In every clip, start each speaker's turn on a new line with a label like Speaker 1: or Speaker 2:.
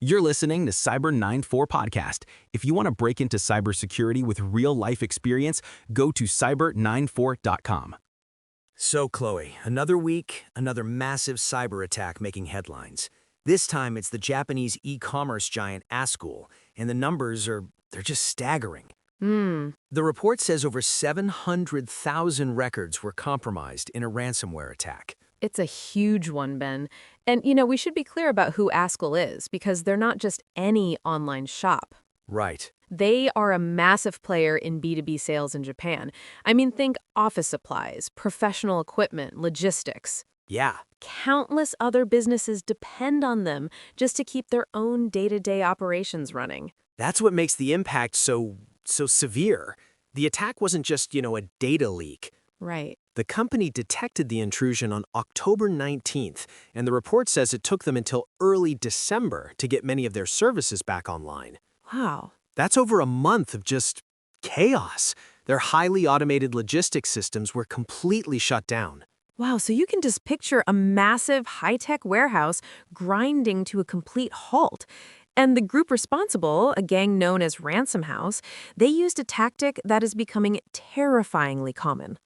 Speaker 1: You're listening to Cyber 94 Podcast. If you want to break into cybersecurity with real-life experience, go to cyber94.com.
Speaker 2: So, Chloe, another week, another massive cyber attack making headlines. This time, it's the Japanese e-commerce giant Askul, and the numbers they're just staggering. The report says over 700,000 records were compromised in a ransomware attack.
Speaker 3: It's a huge one, Ben. And, we should be clear about who Askul is, because they're not just any online shop.
Speaker 2: Right.
Speaker 3: They are a massive player in B2B sales in Japan. I mean, think office supplies, professional equipment, logistics.
Speaker 2: Yeah.
Speaker 3: Countless other businesses depend on them just to keep their own day-to-day operations running.
Speaker 2: That's what makes the impact so severe. The attack wasn't just, a data leak.
Speaker 3: Right.
Speaker 2: The company detected the intrusion on October 19th, and the report says it took them until early December to get many of their services back online.
Speaker 3: Wow.
Speaker 2: That's over a month of just chaos. Their highly automated logistics systems were completely shut down.
Speaker 3: Wow, so you can just picture a massive high-tech warehouse grinding to a complete halt. And the group responsible, a gang known as Ransom House, they used a tactic that is becoming terrifyingly common.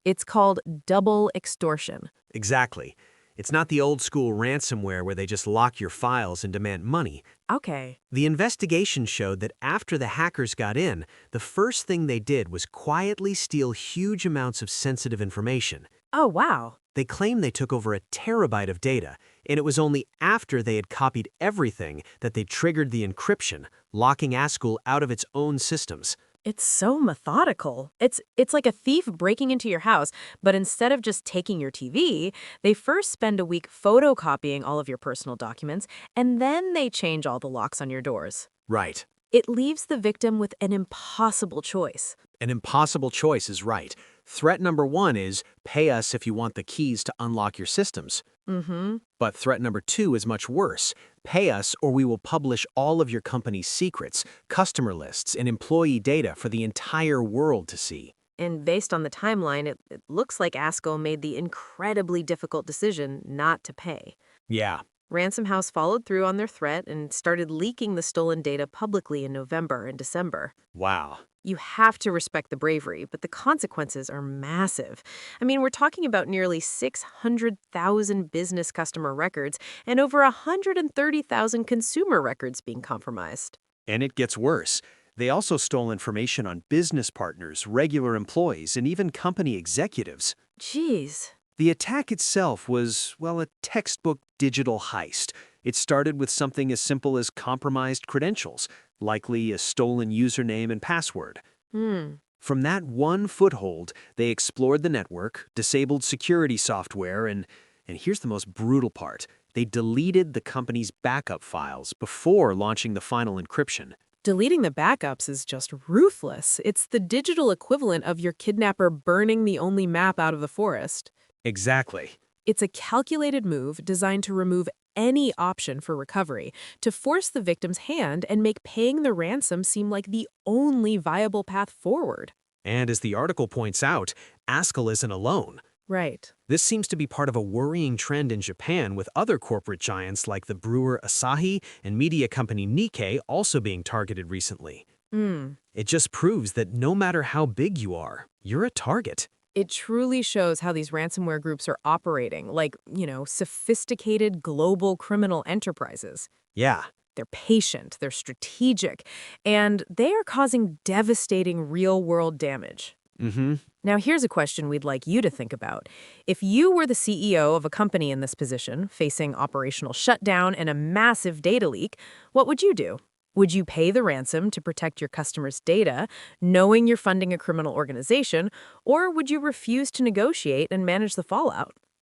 Speaker 3: It's called double extortion.
Speaker 2: Exactly. It's not the old-school ransomware where they just lock your files and demand money.
Speaker 3: Okay.
Speaker 2: The investigation showed that after the hackers got in, the first thing they did was quietly steal huge amounts of sensitive information.
Speaker 3: Oh, wow.
Speaker 2: They claimed they took over a terabyte of data, and it was only after they had copied everything that they triggered the encryption, locking Askul out of its own systems.
Speaker 3: It's so methodical. It's like a thief breaking into your house, but instead of just taking your TV, they first spend a week photocopying all of your personal documents, and then they change all the locks on your doors.
Speaker 2: Right.
Speaker 3: It leaves the victim with an impossible choice.
Speaker 2: An impossible choice is right. Threat number one is, pay us if you want the keys to unlock your systems. But threat number two is much worse. Pay us or we will publish all of your company's secrets, customer lists, and employee data for the entire world to see.
Speaker 3: And based on the timeline, it looks like Askul made the incredibly difficult decision not to pay.
Speaker 2: Yeah.
Speaker 3: Ransom House followed through on their threat and started leaking the stolen data publicly in November and December.
Speaker 2: Wow.
Speaker 3: You have to respect the bravery, but the consequences are massive. I mean, we're talking about nearly 600,000 business customer records and over 130,000 consumer records being compromised.
Speaker 2: And it gets worse. They also stole information on business partners, regular employees, and even company executives.
Speaker 3: Jeez.
Speaker 2: The attack itself was, a textbook digital heist. It started with something as simple as compromised credentials, likely a stolen username and password. From that one foothold, they explored the network, disabled security software, and here's the most brutal part. They deleted the company's backup files before launching the final encryption.
Speaker 3: Deleting the backups is just ruthless. It's the digital equivalent of your kidnapper burning the only map out of the forest.
Speaker 2: Exactly.
Speaker 3: It's a calculated move designed to remove any option for recovery, to force the victim's hand and make paying the ransom seem like the only viable path forward.
Speaker 2: And as the article points out, Askul isn't alone.
Speaker 3: Right.
Speaker 2: This seems to be part of a worrying trend in Japan, with other corporate giants like the brewer Asahi and media company Nikkei also being targeted recently. It just proves that no matter how big you are, you're a target.
Speaker 3: It truly shows how these ransomware groups are operating, like, sophisticated global criminal enterprises.
Speaker 2: Yeah.
Speaker 3: They're patient, they're strategic, and they are causing devastating real-world damage. Now, here's a question we'd like you to think about. If you were the CEO of a company in this position, facing operational shutdown and a massive data leak, what would you do? Would you pay the ransom to protect your customers' data, knowing you're funding a criminal organization, or would you refuse to negotiate and manage the fallout?